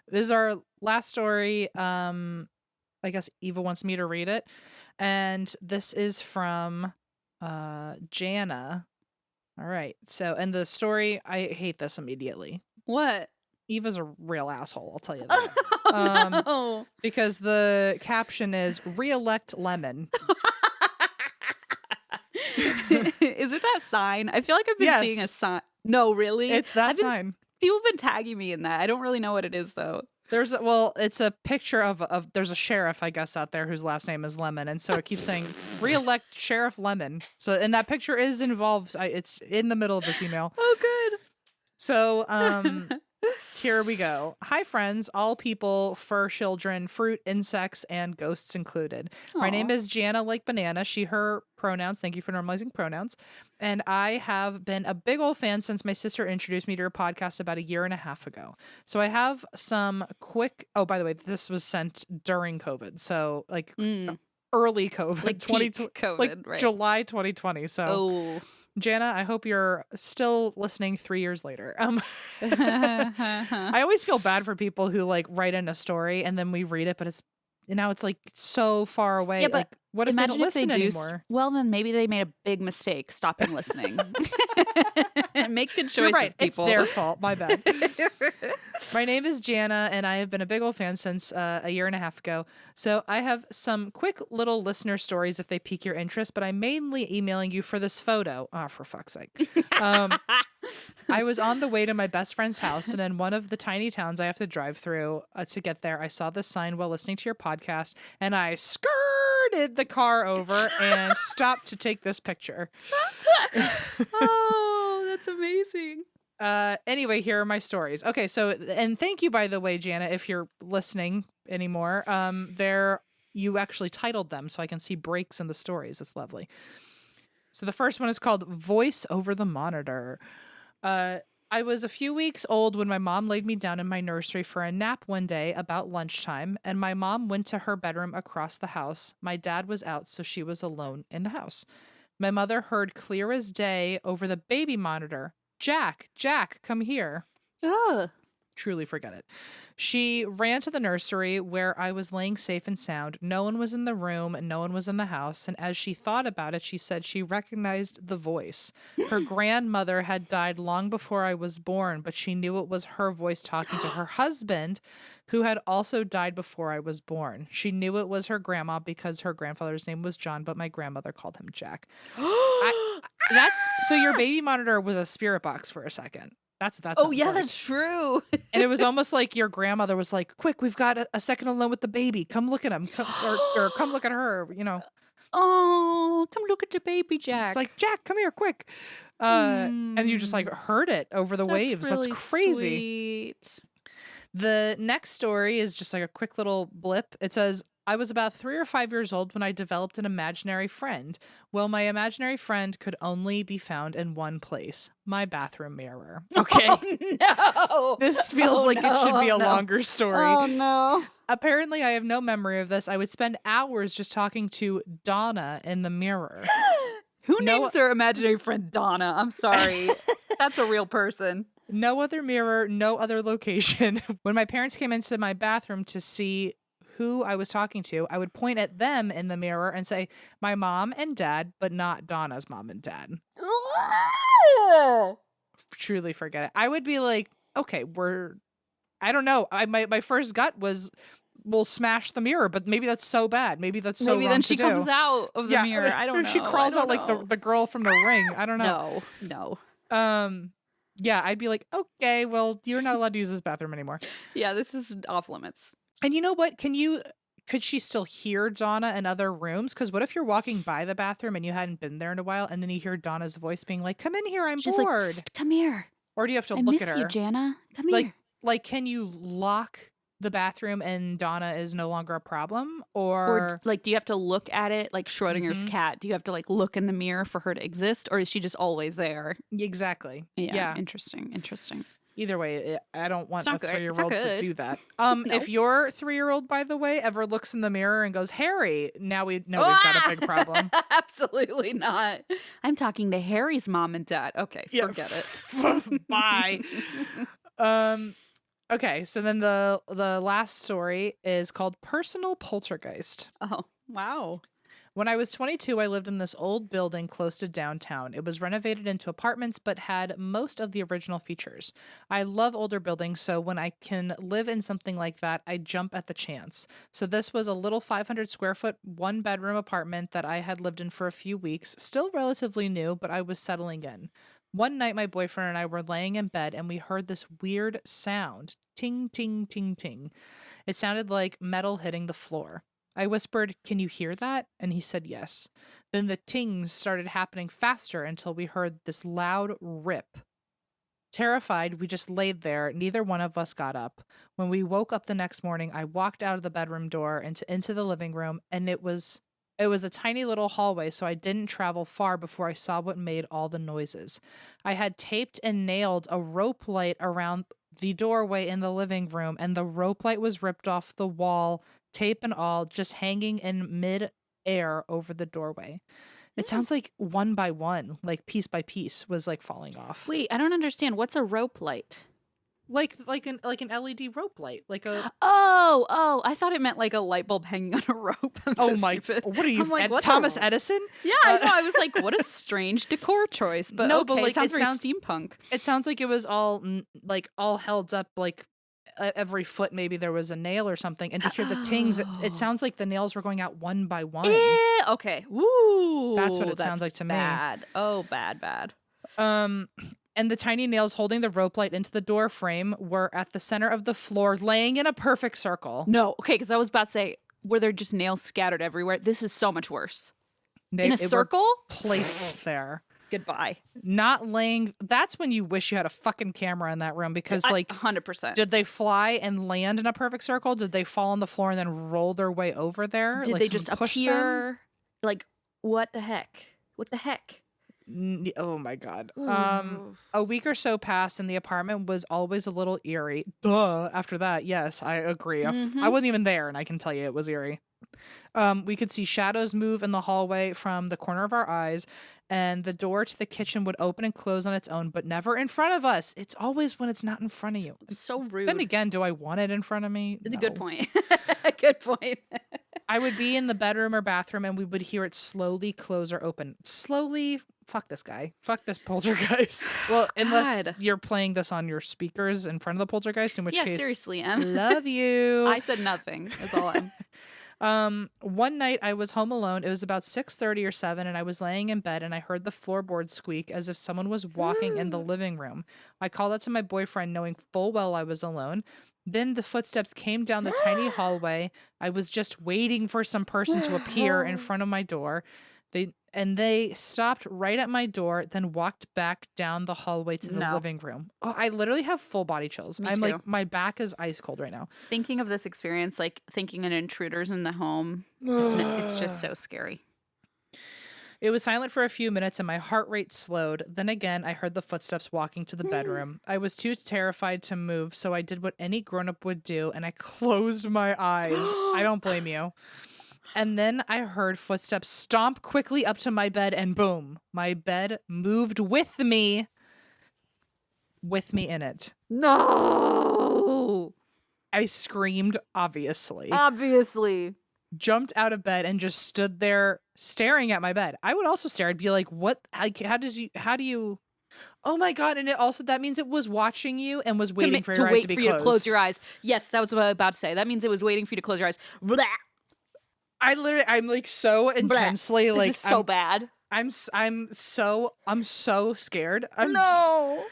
this is our last story. I guess Eva wants me to read it. And this is from Jana. All right. So, and the story, I hate this immediately. What? Eva's a real asshole, I'll tell you that. Oh, no. Because the caption is re-elect Lemon. Is it that sign? I feel like I've been seeing a Yes. sign. No, really? It's that sign. People have been tagging me in that. I don't really know what it is, though. It's a picture of there's a sheriff, I guess, out there whose last name is Lemon, and so it keeps saying re-elect Sheriff Lemon. So, and that picture is involved. It's in the middle of this email. Oh, good. So, here we go. Hi, friends, all people, fur children, fruit, insects, and ghosts included. My name is Jana, like banana. She, her pronouns. Thank you for normalizing pronouns. And I have been a big old fan since my sister introduced me to her podcast about 1.5 years ago. So I have some quick. Oh, by the way, this was sent during COVID. So like early COVID, like peak COVID, like right? July 2020. So. Jana, I hope you're still listening 3 years later. I always feel bad for people who like write in a story and then we read it, but it's like so far away. Yeah, but like, what if they don't listen do anymore? Well, then maybe they made a big mistake stopping listening. Make good choices, You're right. people. It's their fault. My bad. My name is Jana, and I have been a big old fan since 1.5 years ago. So I have some quick little listener stories if they pique your interest, but I'm mainly emailing you for this photo. Oh, for fuck's sake. I was on the way to my best friend's house, and in one of the tiny towns I have to drive through to get there, I saw this sign while listening to your podcast, and I skirted the car over and stopped to take this picture. Oh, that's amazing. Anyway, here are my stories. Okay, so, and thank you, by the way, Jana, if you're listening anymore. You actually titled them so I can see breaks in the stories. It's lovely. So the first one is called Voice Over the Monitor. I was a few weeks old when my mom laid me down in my nursery for a nap one day about lunchtime, and my mom went to her bedroom across the house. My dad was out, so she was alone in the house. My mother heard clear as day over the baby monitor, Jack, come here. Ugh. Truly forget it. She ran to the nursery where I was laying safe and sound. No one was in the room and no one was in the house. And as she thought about it, she said she recognized the voice. Her grandmother had died long before I was born, but she knew it was her voice talking to her husband, who had also died before I was born. She knew it was her grandma because her grandfather's name was John, but my grandmother called him Jack. So your baby monitor was a spirit box for a second. That's oh yeah, like. That's true. And it was almost like your grandmother was like, "Quick, we've got a second alone with the baby. Come look at him, or come look at her." You know. Oh, come look at the baby, Jack. It's like, Jack, come here, quick. And you just like heard it over the waves. Really that's crazy. Sweet. The next story is just like a quick little blip. It says, I was about 3 or 5 years old when I developed an imaginary friend. Well, my imaginary friend could only be found in one place, my bathroom mirror. Okay. Oh, no. This feels like it should be a longer story. Oh, no. Apparently, I have no memory of this. I would spend hours just talking to Donna in the mirror. Who names their imaginary friend Donna? I'm sorry. That's a real person. No other mirror, no other location. When my parents came into my bathroom to see who I was talking to, I would point at them in the mirror and say, my mom and dad, but not Donna's mom and dad. Truly forget it. I would be like, okay, I don't know. My first gut was, we'll smash the mirror, but maybe that's so bad. Maybe that's so wrong then she to do. comes out of the mirror. I don't know. She crawls out like the girl from The Ring. I don't know. No. Yeah, I'd be like, okay, well, you're not allowed to use this bathroom anymore. Yeah, this is off limits. And you know what? Could she still hear Donna in other rooms? Because what if you're walking by the bathroom and you hadn't been there in a while, and then you hear Donna's voice being like, come in here, I'm bored. Like, psst, come here. Or do you have to look at her? I miss you, Jana. Come here. Like, can you lock the bathroom and Donna is no longer a problem? Or like, do you have to look at it like Schrodinger's cat? Do you have to like look in the mirror for her to exist? Or is she just always there? Exactly. Yeah. Interesting. Either way, I don't want not a good. It's 3-year-old not to good. do that. No. If your 3-year-old, by the way, ever looks in the mirror and goes, Harry, now we know we've got a big problem. Absolutely not. I'm talking to Harry's mom and dad. Okay, Yeah, forget it. bye. Okay, so then the last story is called Personal Poltergeist. Oh, wow. When I was 22, I lived in this old building close to downtown. It was renovated into apartments, but had most of the original features. I love older buildings, so when I can live in something like that, I jump at the chance. So this was a little 500 square foot, 1-bedroom apartment that I had lived in for a few weeks, still relatively new, but I was settling in. One night, my boyfriend and I were laying in bed, and we heard this weird sound. Ting, ting, ting, ting. It sounded like metal hitting the floor. I whispered, "Can you hear that?" And he said yes. Then the tings started happening faster until we heard this loud rip. Terrified, we just laid there. Neither one of us got up. When we woke up the next morning, I walked out of the bedroom door into the living room, and it was a tiny little hallway, so I didn't travel far before I saw what made all the noises. I had taped and nailed a rope light around the doorway in the living room, and the rope light was ripped off the wall, tape and all, just hanging in mid-air over the doorway. It sounds like one by one, like piece by piece, was like falling off. Wait, I don't understand. What's a rope light? Like an LED rope light, like a. Oh, I thought it meant like a light bulb hanging on a rope. I'm so stupid. What are you, I'm like, what's Thomas Edison? Yeah, I know. I was like, what a strange decor choice. But No, okay, but, like, it sounds it very sounds- steampunk. It sounds like it was all all held up, like every foot maybe there was a nail or something, and to hear the tings, it sounds like the nails were going out one by one. Okay. Woo. That's what it sounds like to me. Bad. Oh, bad. And the tiny nails holding the rope light into the door frame were at the center of the floor, laying in a perfect circle. No. Okay, because I was about to say, were there just nails scattered everywhere? This is so much worse. In a circle? Placed there. Goodbye. Not laying. That's when you wish you had a fucking camera in that room, because 100%. did they fly and land in a perfect circle? Did they fall on the floor and then roll their way over there? Did Like, they just someone pushed appear? them? Like, what the heck? What the heck? Oh my god. Ooh. A week or so passed and the apartment was always a little eerie. Duh. After that, yes, I agree. I wasn't even there and I can tell you it was eerie. We could see shadows move in the hallway from the corner of our eyes, and the door to the kitchen would open and close on its own, but never in front of us. It's always when it's not in front of you. So rude. Then again, do I want it in front of me? It's a No. good point. Good point. I would be in the bedroom or bathroom and we would hear it slowly close or open. Slowly. Fuck this guy. Fuck this poltergeist. Well, unless God. you're playing this on your speakers in front of the poltergeist, in which Yeah, case, seriously, Em. love you. I said nothing. That's all I'm. One night I was home alone. It was about 6:30 or 7, and I was laying in bed and I heard the floorboard squeak as if someone was walking in the living room. I called out to my boyfriend, knowing full well I was alone. Then the footsteps came down the tiny hallway. I was just waiting for some person to appear in front of my door. They stopped right at my door, then walked back down the hallway to the living room. Oh, I literally have full body chills. Me I'm too. like, my back is ice cold right now. Thinking of this experience, like thinking an intruder's in the home, it's just so scary. It was silent for a few minutes and my heart rate slowed. Then again, I heard the footsteps walking to the bedroom. I was too terrified to move, so I did what any grown-up would do, and I closed my eyes. I don't blame you. And then I heard footsteps stomp quickly up to my bed, and boom, my bed moved with me in it. No! I screamed, obviously. Jumped out of bed and just stood there staring at my bed. I would also stare. I'd be like, what? How do you? Oh my God. And that means it was watching you and was waiting for your eyes to be closed. To close your eyes. Yes, that was what I was about to say. That means it was waiting for you to close your eyes. Blah. I'm like so intensely Blah. like This is so bad. I'm so scared. No.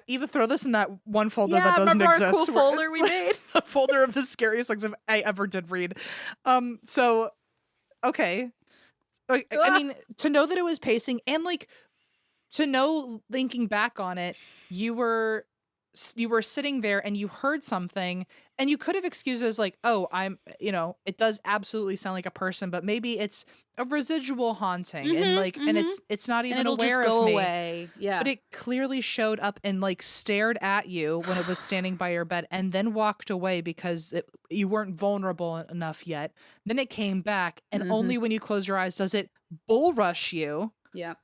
Eva, throw this in that one folder that doesn't exist. Our cool folder we made. A folder of the scariest things I ever did read. So, okay. I mean, to know that it was pacing and like to know, linking back on it, you were you were sitting there and you heard something, and you could have excused it as like, oh, it does absolutely sound like a person, but maybe it's a residual haunting, and like, and it's not And even it'll just aware go of me. away. Yeah. But it clearly showed up and like stared at you when it was standing by your bed, and then walked away because you weren't vulnerable enough yet. Then it came back, and only when you close your eyes does it bull rush you. Yep.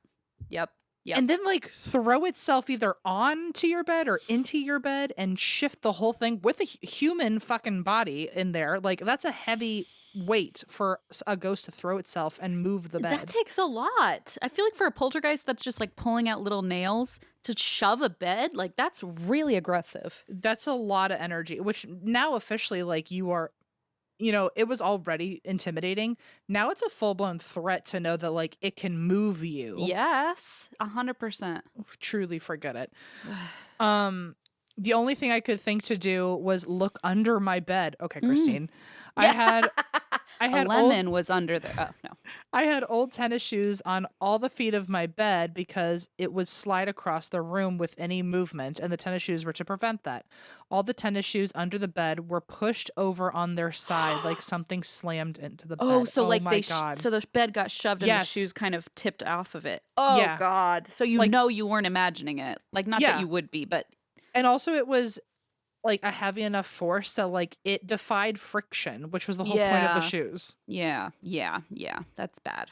Yep. Yep. And then like throw itself either onto your bed or into your bed and shift the whole thing with a human fucking body in there. Like, that's a heavy weight for a ghost to throw itself and move the bed. That takes a lot. I feel like for a poltergeist that's just like pulling out little nails to shove a bed, like that's really aggressive. That's a lot of energy, which now officially, like, you are, it was already intimidating. Now it's a full-blown threat to know that like it can move you. Yes, 100%. Truly forget it. The only thing I could think to do was look under my bed. Okay, Christine. I had a lemon was under there. Oh, no. I had old tennis shoes on all the feet of my bed because it would slide across the room with any movement, and the tennis shoes were to prevent that. All the tennis shoes under the bed were pushed over on their side like something slammed into the bed. Oh, so like my God. so the bed got shoved and the shoes kind of tipped off of it. Oh, yeah. God. So you you weren't imagining it. Like, not that you would be, but... And also it was like a heavy enough force that like it defied friction, which was the whole point of the shoes. Yeah. That's bad.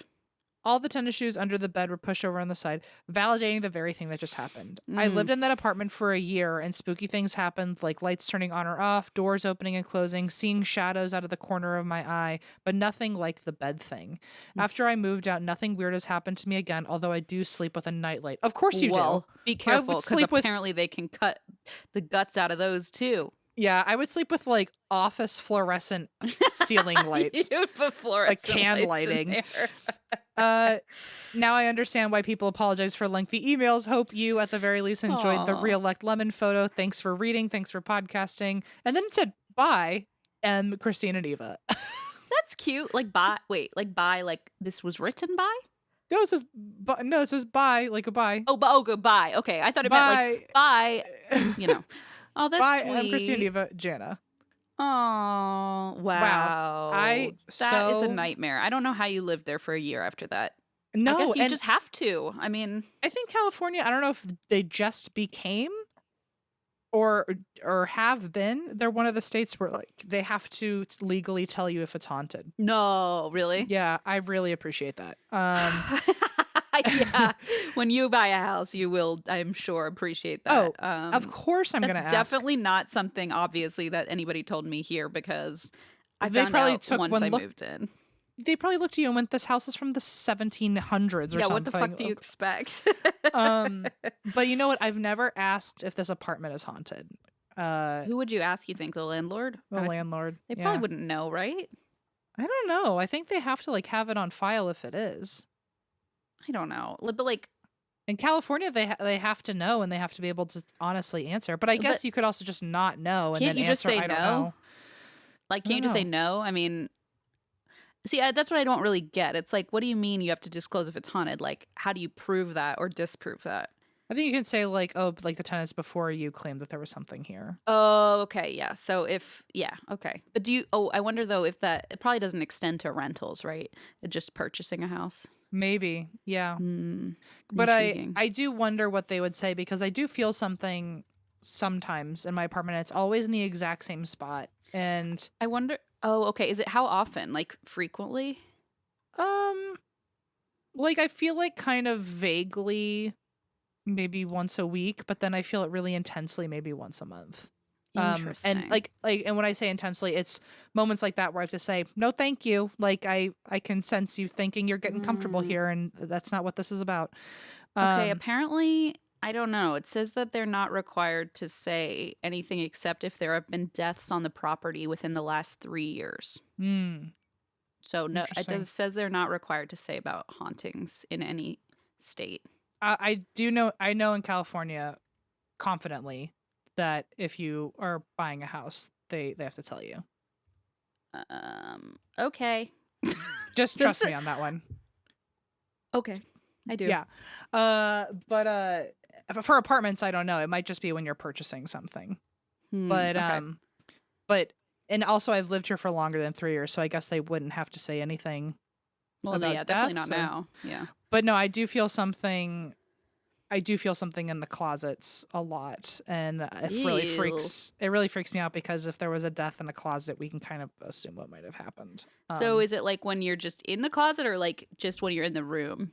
All the tennis shoes under the bed were pushed over on the side, validating the very thing that just happened. I lived in that apartment for a year, and spooky things happened, like lights turning on or off, doors opening and closing, seeing shadows out of the corner of my eye, but nothing like the bed thing. After I moved out, nothing weird has happened to me again, although I do sleep with a nightlight. Of course you do. Be careful, because apparently they can cut the guts out of those too. Yeah, I would sleep with like office fluorescent ceiling lights. You would put fluorescent like can lighting. Now I understand why people apologize for lengthy emails. Hope you at the very least enjoyed the real elect lemon photo. Thanks for reading. Thanks for podcasting. And then it said bye, Christine and Eva. That's cute. Like bye. Wait, like bye. Like this was written by. No, it says bye, like goodbye. Oh, goodbye. Okay, I thought it meant like bye. Oh, that's bye, sweet. Christine and Eva, Jana. Oh, wow. That is a nightmare. I don't know how you lived there for a year after that. No, I guess you just have to. I mean, I think California, I don't know if they just became or have been. They're one of the states where like they have to legally tell you if it's haunted. No, really? Yeah, I really appreciate that. Yeah, when you buy a house, you will, I'm sure, appreciate that. Oh, of course I'm going to ask. That's definitely not something, obviously, that anybody told me here, because I found out once I moved in. They probably looked at you and went, this house is from the 1700s or something. Yeah, what the fuck do you expect? But you know what? I've never asked if this apartment is haunted. Who would you ask, you think? The landlord? The landlord. They probably wouldn't know, right? I don't know. I think they have to like have it on file if it is. I don't know, but like in California, they have to know, and they have to be able to honestly answer. But I guess you could also just not know and can't then you answer. Just say I don't no? know. Like, can't you just say no? I mean, see, that's what I don't really get. It's like, what do you mean you have to disclose if it's haunted? Like, how do you prove that or disprove that? I think you can say like, oh, like the tenants before you claimed that there was something here. Oh, okay, yeah. So okay. But I wonder though if it probably doesn't extend to rentals, right? Just purchasing a house. Maybe, yeah. But I do wonder what they would say, because I do feel something sometimes in my apartment. It's always in the exact same spot, and I wonder. Oh, okay. Is it how often? Like frequently? Like I feel like kind of vaguely, maybe once a week, but then I feel it really intensely, maybe once a month. Interesting. And like and when I say intensely, it's moments like that where I have to say no thank you, like I can sense you thinking you're getting comfortable here, and that's not what this is about. Okay, apparently, I don't know, it says that they're not required to say anything except if there have been deaths on the property within the last 3 years. So no, says they're not required to say about hauntings in any state. I know in California confidently that if you are buying a house, they have to tell you. Okay. Just trust me on that one. Okay. I do. Yeah. But for apartments, I don't know. It might just be when you're purchasing something. But Okay. but and also I've lived here for longer than 3 years, so I guess they wouldn't have to say anything Well, about yeah, definitely deaths not or- now. Yeah. But no, I do feel something. I do feel something in the closets a lot, and Ew. it really freaks me out because if there was a death in a closet, we can kind of assume what might have happened. So is it like when you're just in the closet or like just when you're in the room?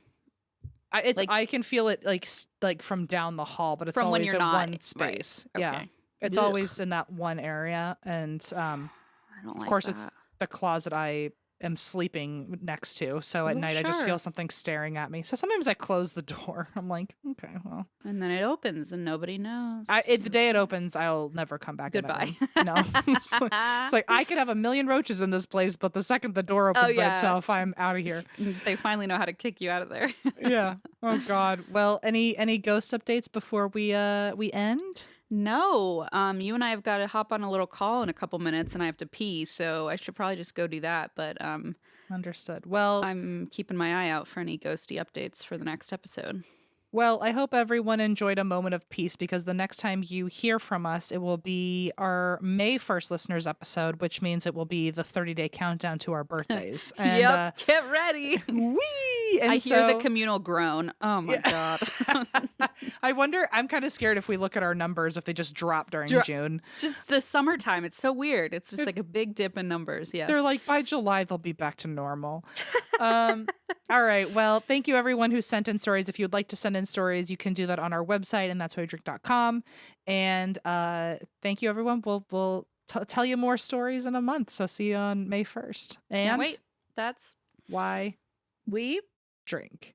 I can feel it like from down the hall, but it's From when always you're in not- one right. space. Yeah, Okay. it's Ugh. always in that one area, and I don't like of course that. it's the closet I am sleeping next to. So at Oh, night I just sure. feel something staring at me. So sometimes I close the door. I'm like, okay, well, And then it opens and nobody knows. the day it opens, I'll never come back. Goodbye. In that room. No, it's like I could have a million roaches in this place, but the second the door opens by yeah. itself, I'm out of here. They finally know how to kick you out of there. Yeah. Oh God. Well, any ghost updates before we end? No, you and I have got to hop on a little call in a couple minutes, and I have to pee, so I should probably just go do that. But Understood. Well, I'm keeping my eye out for any ghosty updates for the next episode. Well, I hope everyone enjoyed a moment of peace because the next time you hear from us, it will be our May 1st listeners episode, which means it will be the 30-day countdown to our birthdays. And, Yep, get ready. wee! And I hear the so- communal groan. Oh my God. I wonder, I'm kind of scared if we look at our numbers, if they just drop during June. Just the summertime. It's so weird. It's just like a big dip in numbers. Yeah. They're like, by July, they'll be back to normal. All right. Well, thank you, everyone who sent in stories. If you'd like to send in stories, you can do that on our website, and that's whydrink.com. And thank you, everyone. We'll tell you more stories in a month. So see you on May 1st. And Wait, that's why we drink.